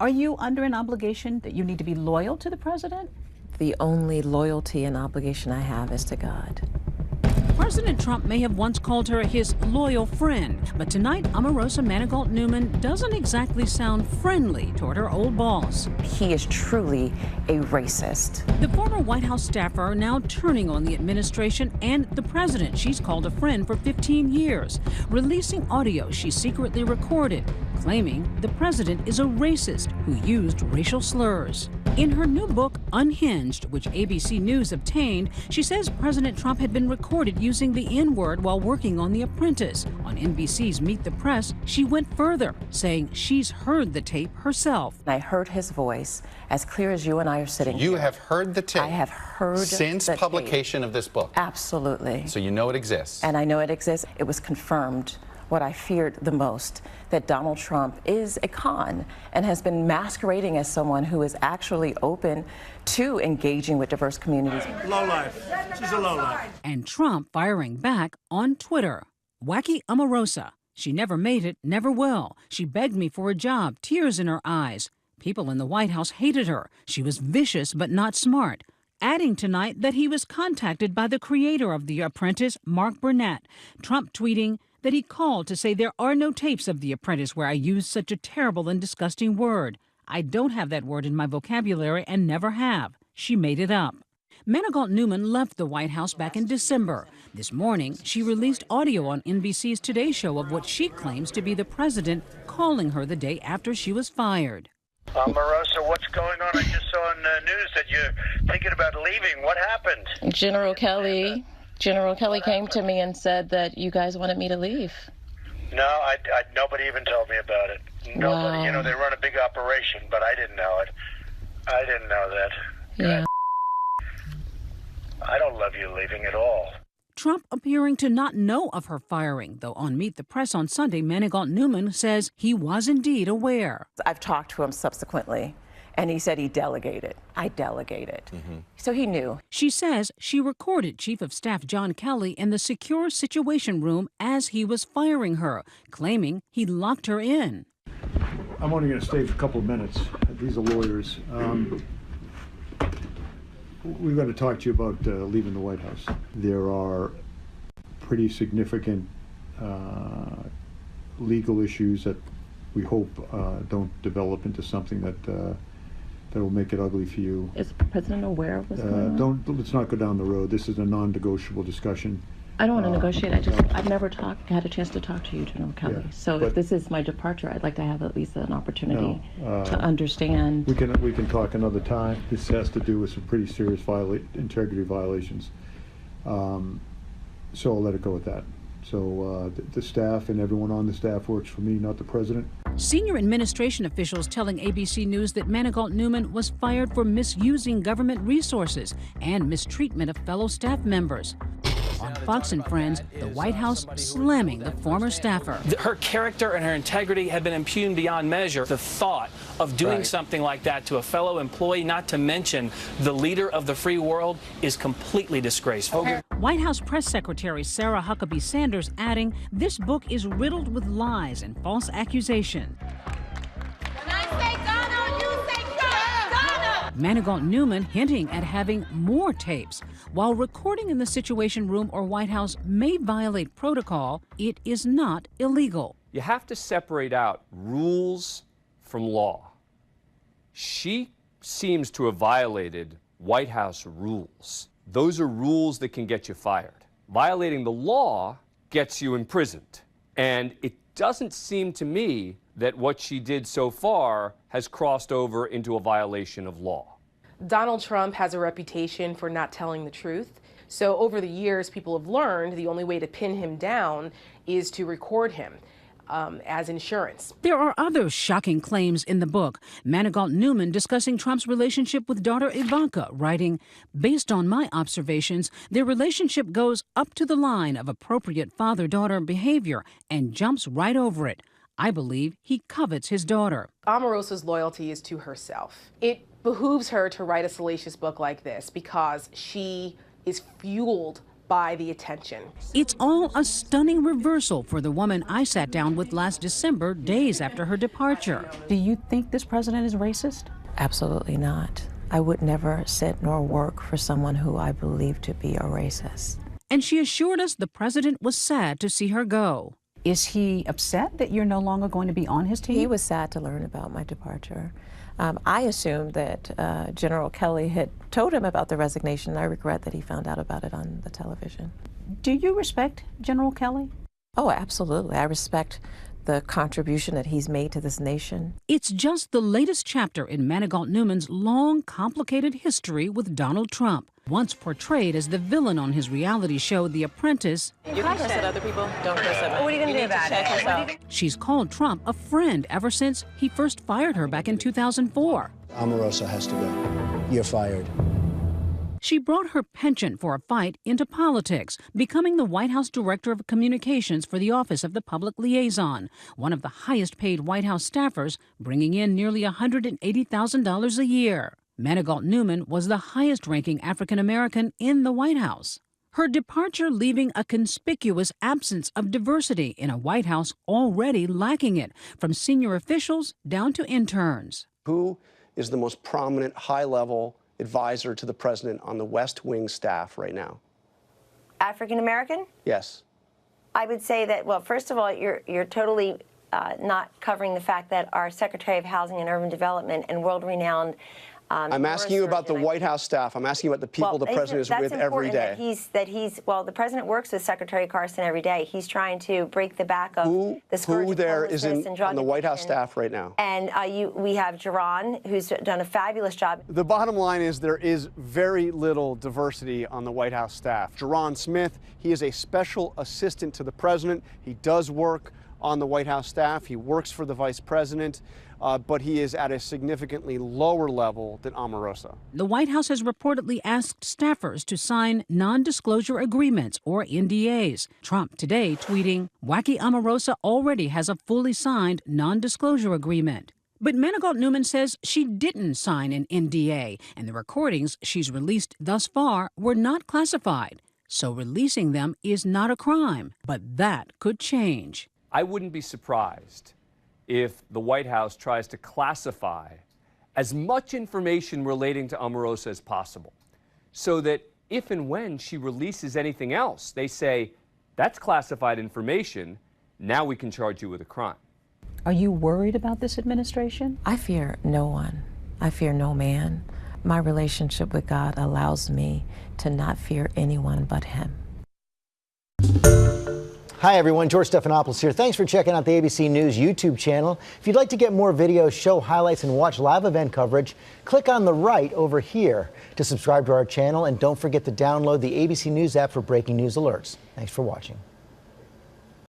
Are you under an obligation that you need to be loyal to the president? The only loyalty and obligation I have is to God. President Trump may have once called her his loyal friend, but tonight Omarosa Manigault Newman doesn't exactly sound friendly toward her old boss. He is truly a racist. The former White House staffer now turning on the administration and the president she's called a friend for 15 years, releasing audio she secretly recorded, claiming the president is a racist who used racial slurs. In her new book, Unhinged, which ABC News obtained, she says President Trump had been recorded using the N-word while working on The Apprentice. On NBC's Meet the Press, she went further, saying she's heard the tape herself. I heard his voice as clear as you and I are sitting here. You have heard the tape? I have heard since the publication tape. Of this book? Absolutely. So you know it exists? And I know it exists. It was confirmed. What I feared the most, that Donald Trump is a con and has been masquerading as someone who is actually open to engaging with diverse communities. Lowlife. She's a lowlife. And Trump firing back on Twitter. Wacky Omarosa. She never made it, never will. She begged me for a job, tears in her eyes. People in the White House hated her. She was vicious but not smart. Adding tonight that he was contacted by the creator of The Apprentice, Mark Burnett. Trump tweeting that he called to say there are no tapes of The Apprentice where I used such a terrible and disgusting word. I don't have that word in my vocabulary and never have. She made it up. Manigault Newman left the White House back in December. This morning, she released audio on NBC's Today Show of what she claims to be the president calling her the day after she was fired. Omarosa, what's going on? I just saw on the news that you're thinking about leaving. What happened? General Kelly came to me and said that you guys wanted me to leave. No, nobody even told me about it. Nobody. Wow. You know, they run a big operation, but I didn't know it. I didn't know that. Yeah. I don't love you leaving at all. Trump appearing to not know of her firing, though on Meet the Press on Sunday, Manigault Newman says he was indeed aware. I've talked to him subsequently, and he said he delegated. I delegated. So he knew. She says she recorded Chief of Staff John Kelly in the secure situation room as he was firing her, claiming he locked her in. I'm only going to stay for a couple of minutes. These are lawyers. We've got to talk to you about leaving the White House. There are pretty significant legal issues that we hope don't develop into something that will make it ugly for you. Is the president aware of what's going on? Let's not go down the road. This is a non-negotiable discussion. I don't want to negotiate. I've never had a chance to talk to you, General Kelly. Yeah, so if this is my departure, I'd like to have at least an opportunity to understand. We can talk another time. This has to do with some pretty serious integrity violations. So I'll let it go at that. So the staff and everyone on the staff works for me, not the president. Senior administration officials telling ABC News that Manigault Newman was fired for misusing government resources and mistreatment of fellow staff members. On Fox and Friends, the White House slamming the former staffer. Her character and her integrity had been impugned beyond measure. The thought of doing something like that to a fellow employee, not to mention the leader of the free world, is completely disgraceful. White House Press Secretary Sarah Huckabee Sanders adding, this book is riddled with lies and false accusation. Manigault Newman hinting at having more tapes. While recording in the Situation Room or White House may violate protocol, it is not illegal. You have to separate out rules from law. She seems to have violated White House rules. Those are rules that can get you fired. Violating the law gets you imprisoned. And it doesn't seem to me that what she did so far has crossed over into a violation of law. Donald Trump has a reputation for not telling the truth. So over the years, people have learned the only way to pin him down is to record him as insurance. There are other shocking claims in the book. Manigault Newman discussing Trump's relationship with daughter Ivanka, writing, based on my observations, their relationship goes up to the line of appropriate father-daughter behavior and jumps right over it. I believe he covets his daughter. Omarosa's loyalty is to herself. It behooves her to write a salacious book like this because she is fueled by the attention. It's all a stunning reversal for the woman I sat down with last December, days after her departure. Do you think this president is racist? Absolutely not. I would never sit nor work for someone who I believe to be a racist. And she assured us the president was sad to see her go. Is he upset that you're no longer going to be on his team? He was sad to learn about my departure. I assumed that General Kelly had told him about the resignation. I regret that he found out about it on the television. Do you respect General Kelly? Oh, absolutely. I respect the contribution that he's made to this nation. It's just the latest chapter in Manigault Newman's long, complicated history with Donald Trump. Once portrayed as the villain on his reality show, The Apprentice, You can curse at other people, don't curse at me. What are you going to do about it? she's called Trump a friend ever since he first fired her back in 2004. Omarosa has to go. You're fired. She brought her penchant for a fight into politics, becoming the White House Director of Communications for the Office of the Public Liaison, one of the highest-paid White House staffers, bringing in nearly $180,000 a year. Manigault Newman was the highest-ranking African-American in the White House. Her departure leaving a conspicuous absence of diversity in a White House already lacking it, from senior officials down to interns. Who is the most prominent high-level advisor to the president on the West Wing staff right now? African American? Yes. I would say that, well, first of all, you're totally not covering the fact that our Secretary of Housing and Urban Development and world-renowned I'm asking you about the White House staff. I'm asking you about the people the president is with every day. Well, the president works with Secretary Carson every day. He's trying to break the back of the scourge who of there is homelessness and drug on the White House addiction. staff right now? And we have Jerron, who's done a fabulous job. The bottom line is there is very little diversity on the White House staff. Jerron Smith, he is a special assistant to the president. He does work on the White House staff. He works for the vice president. But he is at a significantly lower level than Omarosa. The White House has reportedly asked staffers to sign non-disclosure agreements, or NDAs. Trump today tweeting, "Wacky Omarosa already has a fully signed non-disclosure agreement." But Manigault Newman says she didn't sign an NDA, and the recordings she's released thus far were not classified. So releasing them is not a crime, but that could change. I wouldn't be surprised if the White House tries to classify as much information relating to Omarosa as possible, so that if and when she releases anything else, they say, that's classified information, now we can charge you with a crime. Are you worried about this administration? I fear no one. I fear no man. My relationship with God allows me to not fear anyone but him. Hi everyone, George Stephanopoulos here. Thanks for checking out the ABC News YouTube channel. If you'd like to get more videos, show highlights, and watch live event coverage, click on the right over here to subscribe to our channel, and don't forget to download the ABC News app for breaking news alerts. Thanks for watching.